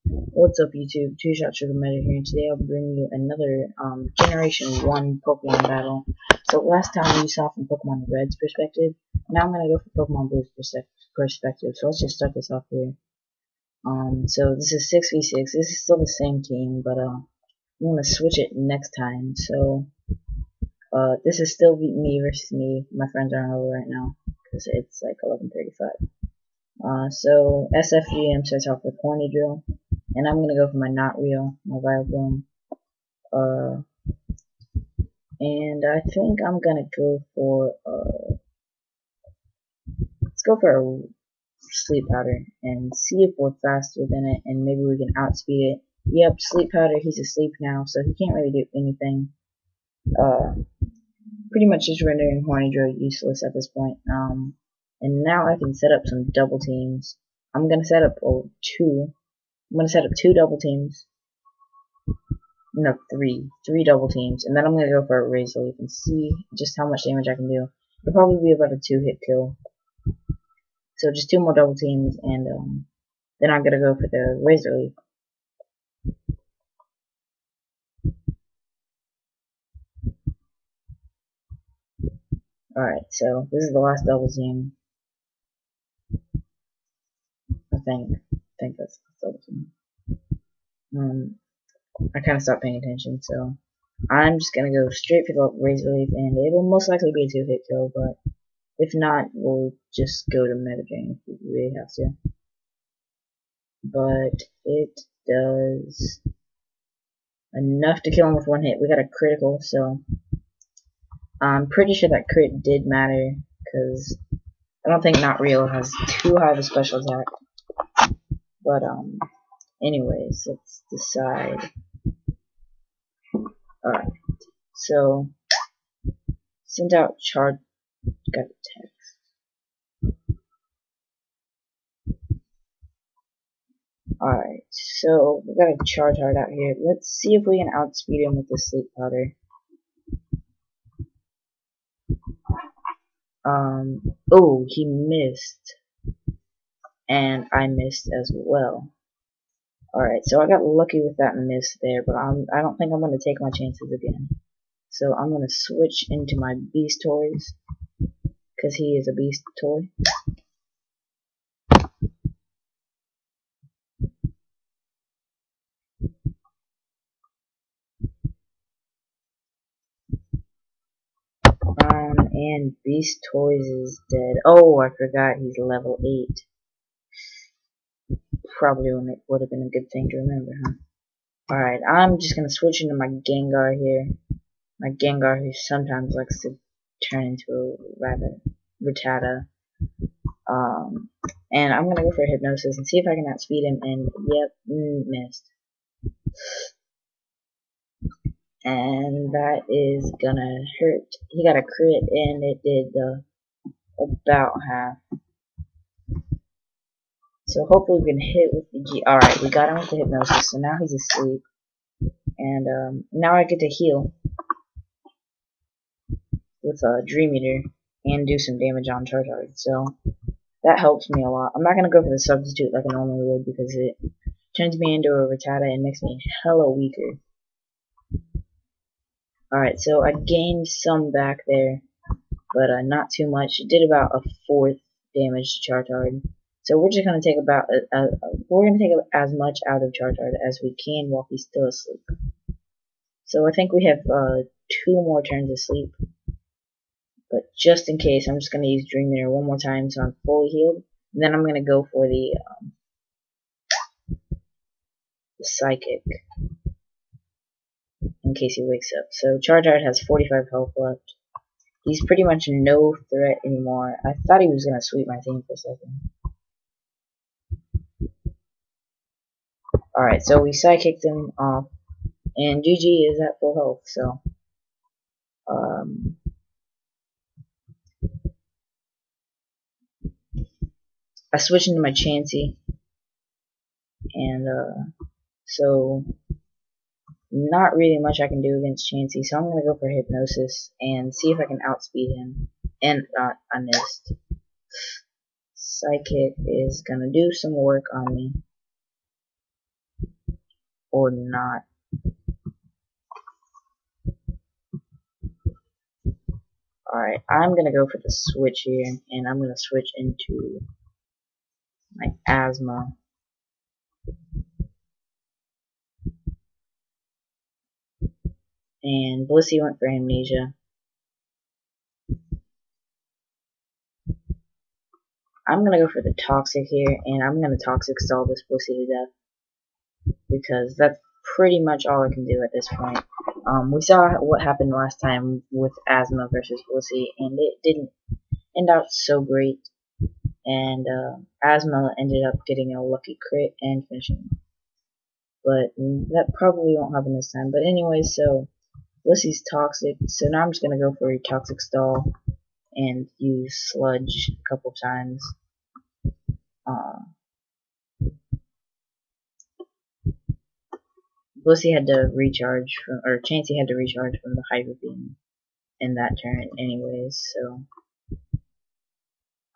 What's up YouTube, Two Shot Sugar Measure here, and today I'll be bringing you another Generation 1 Pokemon battle. So last time you saw from Pokemon Red's perspective, now I'm going to go for Pokemon Blue's perspective, so let's just start this off here. So this is 6v6, this is still the same team, but I'm going to switch it next time, so this is still me versus me. My friends aren't over right now, because it's like 11:35. So SFGM starts off with Horny Drill. And I'm gonna go for my not real, my Vileplume. And I think I'm gonna go for let's go for a Sleep Powder and see if we're faster than it, and maybe we can outspeed it. Yep, Sleep Powder. He's asleep now, so he can't really do anything. Pretty much just rendering Horny Drill useless at this point. And now I can set up some double teams. I'm gonna set up two. I'm gonna set up two double teams. No, three double teams, and then I'm gonna go for a Razor Leaf and see just how much damage I can do. It'll probably be about a 2-hit kill. So just two more double teams, and then I'm gonna go for the Razor Leaf. Alright, so this is the last double team. I think that's the double team. I kind of stopped paying attention, so I'm just gonna go straight for the Razor Leaf, and it'll most likely be a 2-hit kill, but if not, we'll just go to Mega Drain if we really have to. But it does enough to kill him with one hit. We got a critical, so I'm pretty sure that crit did matter, because I don't think Not Real has too high of a special attack. But anyways, let's decide. Alright, so sent out got the text. Alright, so we got a Charizard out here. Let's see if we can outspeed him with the Sleep Powder. Oh, he missed. And I missed as well. Alright, so I got lucky with that miss there, but I don't think I'm going to take my chances again. So I'm going to switch into my Beast Toys, because he is a Beast Toy. And Beast Toys is dead. Oh, I forgot he's level 8. Probably would have been a good thing to remember, huh? Alright, I'm just gonna switch into my Gengar here. My Gengar who sometimes likes to turn into a Rattata. And I'm gonna go for Hypnosis and see if I can outspeed him, and yep, missed. And that is gonna hurt. He got a crit, and it did about half. So hopefully we can hit with the G. Alright, we got him with the Hypnosis, so now he's asleep. And now I get to heal with a Dream Eater and do some damage on Charizard. So that helps me a lot. I'm not gonna go for the substitute like I normally would, because it turns me into a Rattata and makes me hella weaker. Alright, so I gained some back there, but not too much. It did about a 4th damage to Charizard. So we're just gonna take as much out of Charizard as we can while he's still asleep. So I think we have 2 more turns of sleep. But just in case, I'm just gonna use Dream Eater one more time so I'm fully healed. And then I'm gonna go for the Psychic in case he wakes up. So Charizard has 45 health left. He's pretty much no threat anymore. I thought he was gonna sweep my team for a second. Alright, so we Psychicked him off, and GG is at full health, so I switched into my Chansey, and so not really much I can do against Chansey, so I'm gonna go for Hypnosis and see if I can outspeed him. And I missed. Psychic is gonna do some work on me. or not. Alright, I'm gonna go for the switch here, and I'm gonna switch into my asthma. And Blissey went for amnesia. I'm gonna go for the toxic here, and I'm gonna toxic stall this Blissey to death, because that's pretty much all I can do at this point. We saw what happened last time with asthma versus Blissey, and it didn't end out so great. And asthma ended up getting a lucky crit and finishing. But that probably won't happen this time. But anyway, so Blissey's toxic, so now I'm just gonna go for a toxic stall and use sludge a couple times. Blissey had to recharge from, or Chansey had to recharge from the Hyper Beam in that turn anyways, so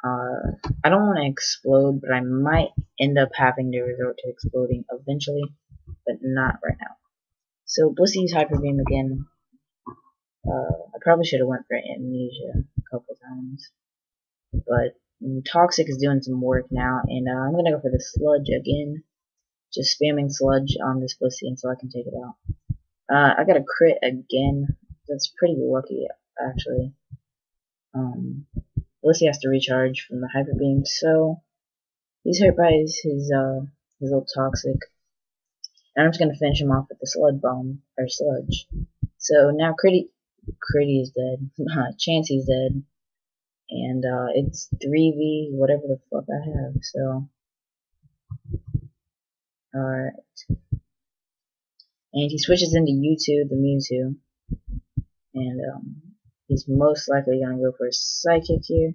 I don't want to explode, but I might end up having to resort to exploding eventually, but not right now. So Blissey's Hyper Beam again. I probably should have went for amnesia a couple times, but toxic is doing some work now, and I'm gonna go for the sludge again, just spamming sludge on this Blissey until I can take it out. I got a crit again. That's pretty lucky, actually. Blissey has to recharge from the Hyper Beam, so he's hurt by his little toxic. And I'm just gonna finish him off with the sludge bomb or sludge. So now Critty is dead. Chansey's dead. And it's 3v whatever the fuck I have, so alright. And he switches into Mewtwo, the Mewtwo. And he's most likely gonna go for a psychic here.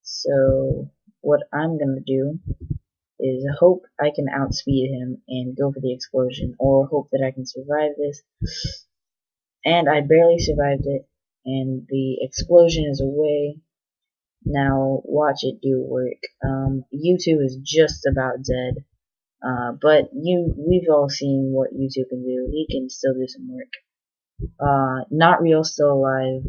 So what I'm gonna do is hope I can outspeed him and go for the explosion, or hope that I can survive this. And I barely survived it, and the explosion is away. Now watch it do work. Mewtwo is just about dead, but we've all seen what Mewtwo can do. He can still do some work. Not Real still alive,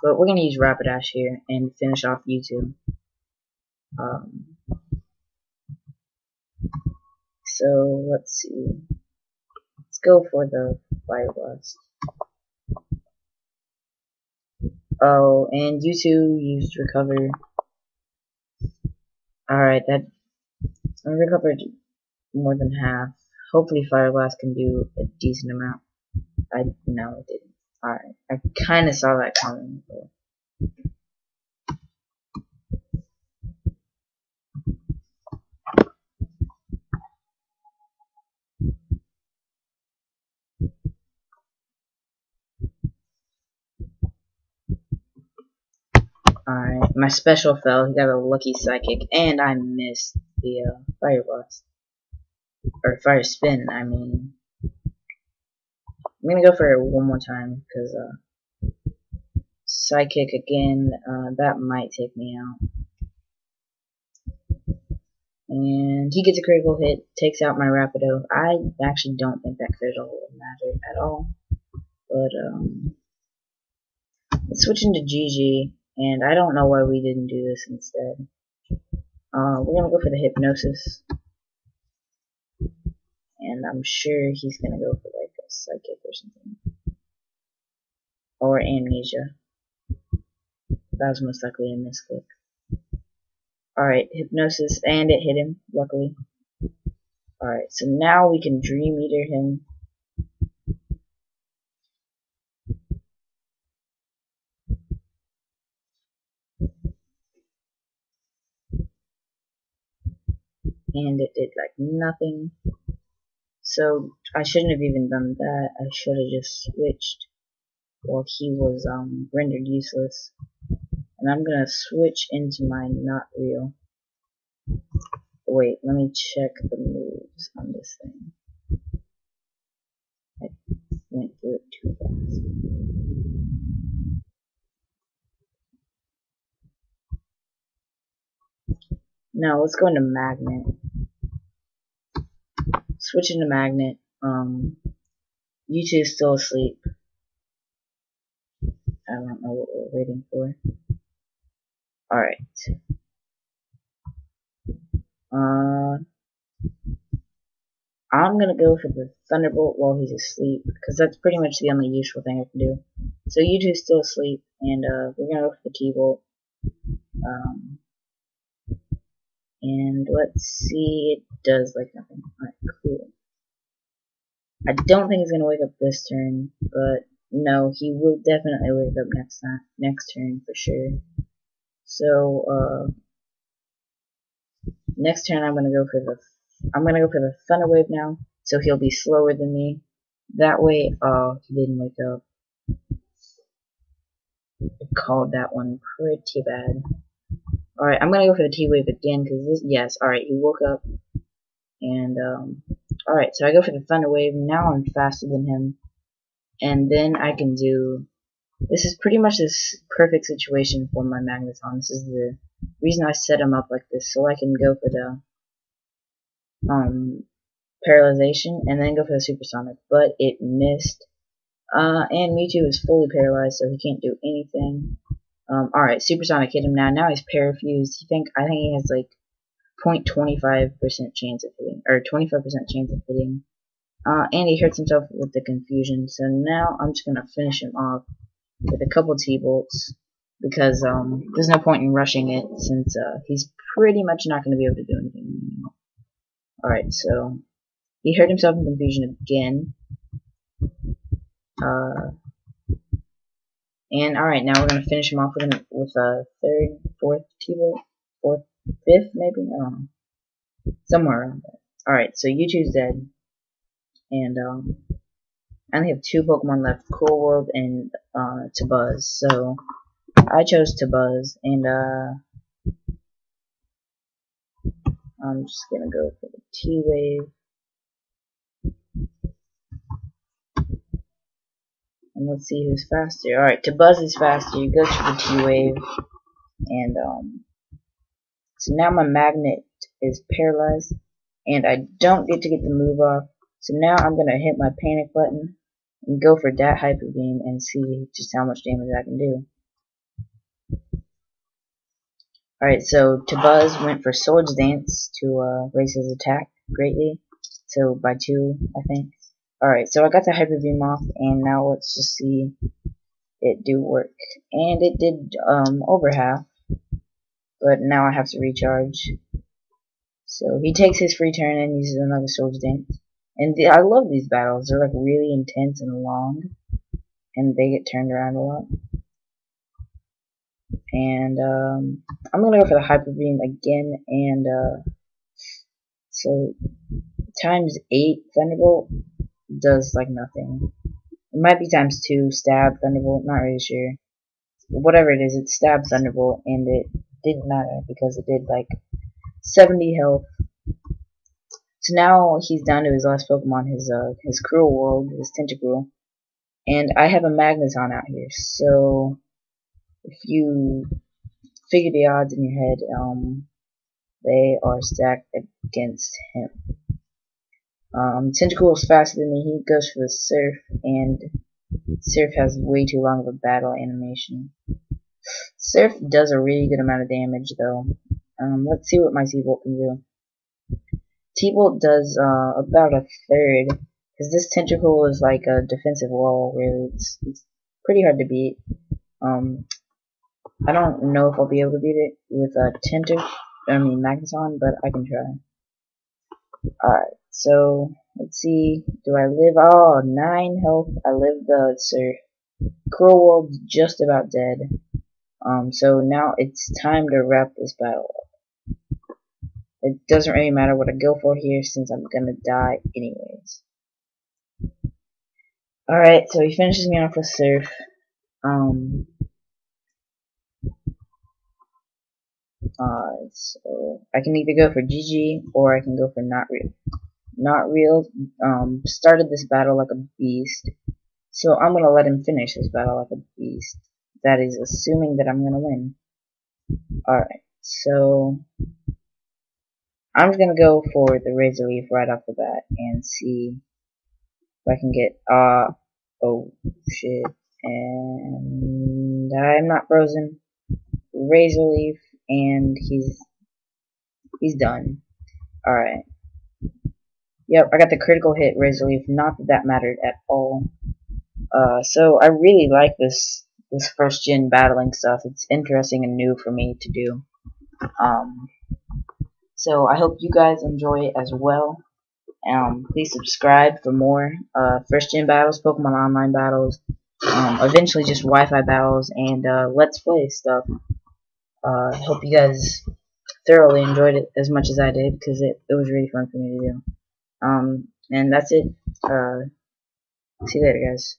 but we're gonna use Rapidash here and finish off Mewtwo. So let's see. Let's go for the Fire Blast. Oh, and Mewtwo used Recover. Alright, that I recovered more than half. Hopefully Fire Blast can do a decent amount. No, it didn't. Alright, I kinda saw that coming, but alright, my special fell. He got a lucky psychic, and I missed the Fire Blast. Or Fire Spin, I mean. I'm gonna go for it one more time, because psychic again, that might take me out. And he gets a critical hit, takes out my Rapido. I actually don't think that critical will matter at all. But let's switch into GG, and I don't know why we didn't do this instead. We're gonna go for the Hypnosis, and I'm sure he's gonna go for like a Psychic or something, or Amnesia. That was most likely a misclick. Alright, Hypnosis, and it hit him, luckily. Alright, so now we can Dream Eater him. And it did like nothing. So I shouldn't have even done that. I should have just switched while he was rendered useless. And I'm gonna switch into my Not Real. Wait, let me check the moves on this thing. I went through it too fast. Now let's go into Magnet. switching to Magnet. Mewtwo is still asleep. I don't know what we're waiting for. Alright. I'm gonna go for the Thunderbolt while he's asleep, because that's pretty much the only useful thing I can do. So Mewtwo's still asleep, and we're gonna go for the T-Bolt. And let's see, it does like nothing. Alright, cool. I don't think he's gonna wake up this turn, but no, he will definitely wake up next turn for sure. So next turn I'm gonna go for the Thunder Wave now, so he'll be slower than me. That way, he didn't wake up. I called that one pretty bad. Alright, I'm gonna go for the T-Wave again, because this, yes, alright, he woke up. And, alright, so I go for the Thunder Wave. Now I'm faster than him. And then I can do, this is pretty much this perfect situation for my Magneton. This is the reason I set him up like this, so I can go for the, paralyzation, and then go for the Supersonic. But it missed. And Mewtwo is fully paralyzed, so he can't do anything. Alright, Supersonic hit him now. Now he's parafused. I think he has like 0.25% chance of hitting, or 25% chance of hitting. And he hurts himself with the confusion. So now I'm just gonna finish him off with a couple T-Bolts, because there's no point in rushing it, since he's pretty much not gonna be able to do anything anymore. Alright, so he hurt himself in confusion again. And alright, now we're gonna finish him off with a third, fourth T-Bolt, fourth, fifth maybe, I don't know, somewhere around there. Alright, so Mewtwo's dead, and I only have 2 Pokemon left, Cool World and Tabuzz. So I chose Tabuzz, and I'm just gonna go for the T-Wave. And let's see who's faster. Alright, Tabuzz is faster. He goes for the T-Wave. And, so now my Magnet is paralyzed. And I don't get to get the move off. So now I'm gonna hit my panic button and go for that Hyper Beam and see just how much damage I can do. Alright, so Tabuzz went for Swords Dance to raise his attack greatly. So by 2, I think. Alright, so I got the Hyper Beam off, and now let's just see it do work. And it did over half, but now I have to recharge. So he takes his free turn and uses another Swords Dance. And I love these battles. They're like really intense and long, and they get turned around a lot. And I'm gonna go for the Hyper Beam again, and so times 8 Thunderbolt does like nothing. It might be times 2 Stab Thunderbolt, not really sure. Whatever it is, it stabbed Thunderbolt, and it didn't matter because it did like 70 health. So now he's down to his last Pokemon, his Cruel World, his Tentacruel, and I have a Magneton out here. So if you figure the odds in your head, they are stacked against him. Tentacruel is faster than me. He goes for the Surf, and Surf has way too long of a battle animation. Surf does a really good amount of damage, though. Let's see what my T-Bolt can do. T-Bolt does about a third, because this Tentacruel is like a defensive wall, really. It's pretty hard to beat. I don't know if I'll be able to beat it with a Magneton, but I can try. Alright, so let's see. Do I live? Oh, 9 health. I live the Surf. Cruel World's just about dead. So now it's time to wrap this battle up. It doesn't really matter what I go for here, since I'm gonna die anyways. Alright, so he finishes me off with Surf. So I can either go for GG or I can go for Not Real. Not Real started this battle like a beast, so I'm gonna let him finish this battle like a beast. That is assuming that I'm gonna win. Alright, so I'm just gonna go for the Razor Leaf right off the bat and see if I can get, oh shit, and I'm not frozen. Razor Leaf, and he's done. Alright. Yep, I got the critical hit Razor Leaf, not that that mattered at all. So I really like this first gen battling stuff. It's interesting and new for me to do. So I hope you guys enjoy it as well. Please subscribe for more first gen battles, Pokemon Online battles, eventually just Wi-Fi battles, and Let's Play stuff. Hope you guys thoroughly enjoyed it as much as I did, because it was really fun for me to do. And that's it. See you later, guys.